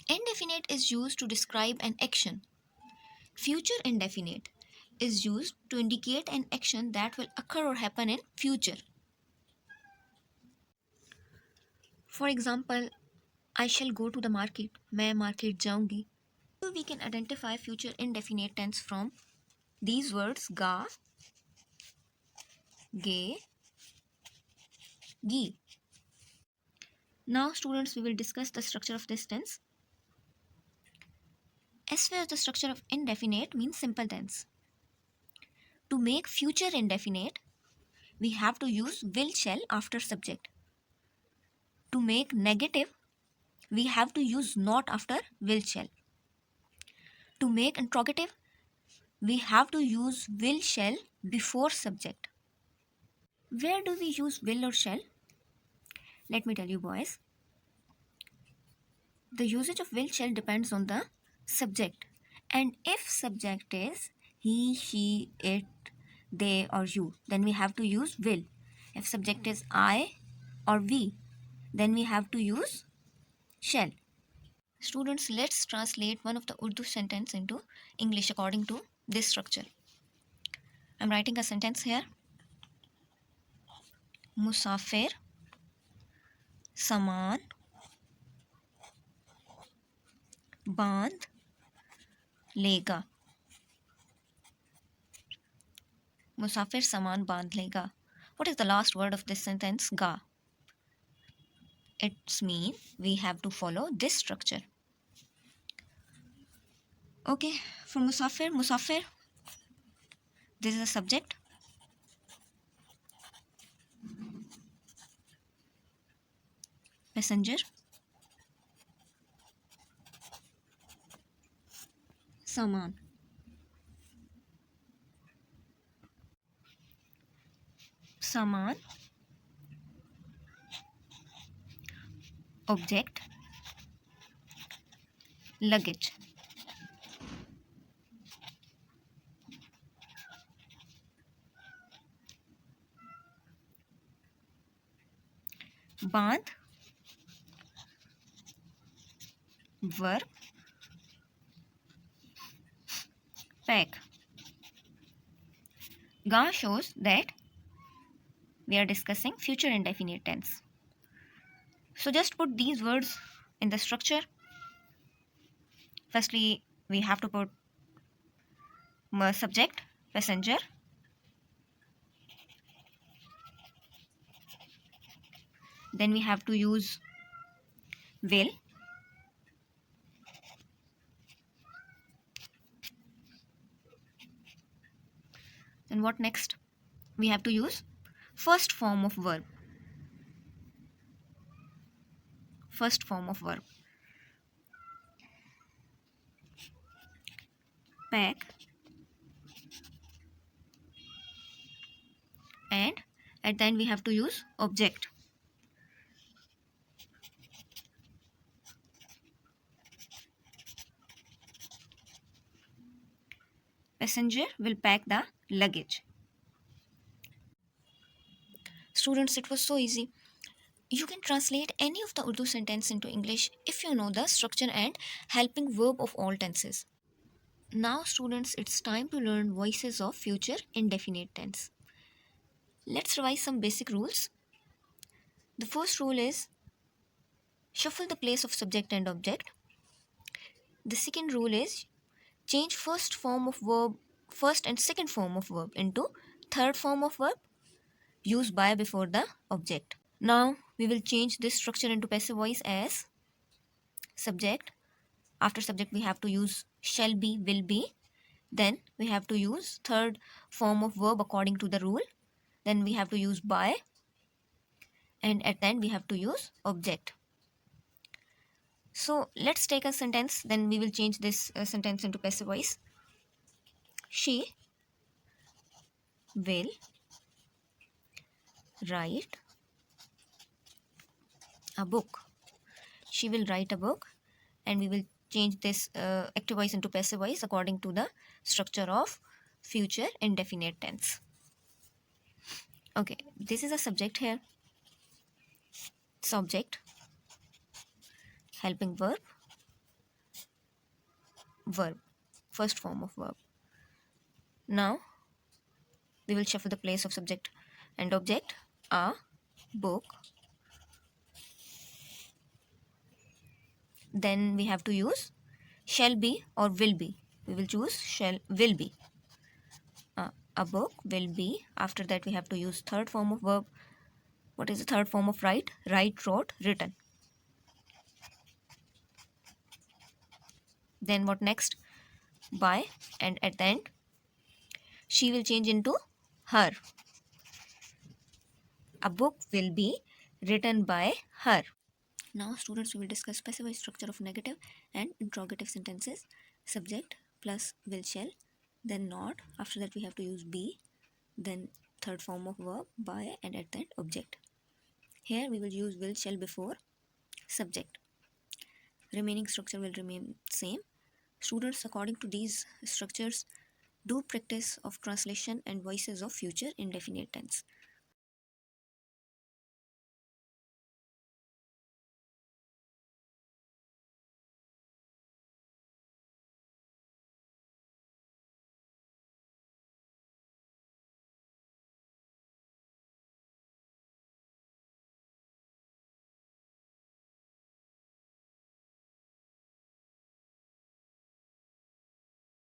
Indefinite is used to describe an action. Future indefinite is used to indicate an action that will occur or happen in future. For example, I shall go to the market. मैं market जाऊंगी. So we can identify future indefinite tense from these words ga, ge, gi. Now students, we will discuss the structure of this tense. As far as the structure of indefinite means simple tense. To make future indefinite, we have to use will shall after subject. To make negative, we have to use not after will shall. To make interrogative, we have to use will shall before subject. Where do we use will or shall? Let me tell you, boys. The usage of will shall depends on the subject. And if subject is he, she, it, they or you, then we have to use will. If subject is I or we, then we have to use shall. Students, let's translate one of the Urdu sentence into English according to this structure. I'm writing a sentence here. Musafir saman बांध लेगा. मुसाफिर सामान बांध लेगा. What is the last word of this sentence? Ga. It's mean we have to follow this structure. Okay, for musafir, this is a subject. Passenger. Saman. Saman. Object. Luggage. बांध, verb, pack. Ga shows that we are discussing future indefinite tense. So just put these words in the structure. Firstly, we have to put subject, passenger. Then we have to use will. Then what next? We have to use first form of verb. First form of verb. Pack. And at the end we have to use object. Passenger will pack the luggage. Students, it was so easy. You can translate any of the Urdu sentence into English if you know the structure and helping verb of all tenses. Now students, it's time to learn voices of future indefinite tense. Let's revise some basic rules. The first rule is shuffle the place of subject and object. The second rule is change first and second form of verb into third form of verb. Use by before the object. Now we will change this structure into passive voice as subject. After subject we have to use shall be, will be. Then we have to use third form of verb according to the rule. Then we have to use by. And at the end we have to use object. So let's take a sentence. Then we will change this sentence into passive voice. She will write a book. She will write a book. And we will change this active voice into passive voice according to the structure of future indefinite tense. Okay, this is a subject here. Subject, helping verb, verb, first form of verb. Now we will shuffle the place of subject and object. A book. Then we have to use shall be or will be. We will choose shall will be. A book will be. After that we have to use third form of verb. What is the third form of write? Write, wrote, written. Then what next? By, and at the end she will change into her. A book will be written by her. Now, students, we will discuss specified structure of negative and interrogative sentences. Subject plus will shall, then not. After that, we have to use be, then third form of verb by, and at the end object. Here we will use will shall before subject. Remaining structure will remain same. Students, according to these structures, do practice of translation and voices of future indefinite tense.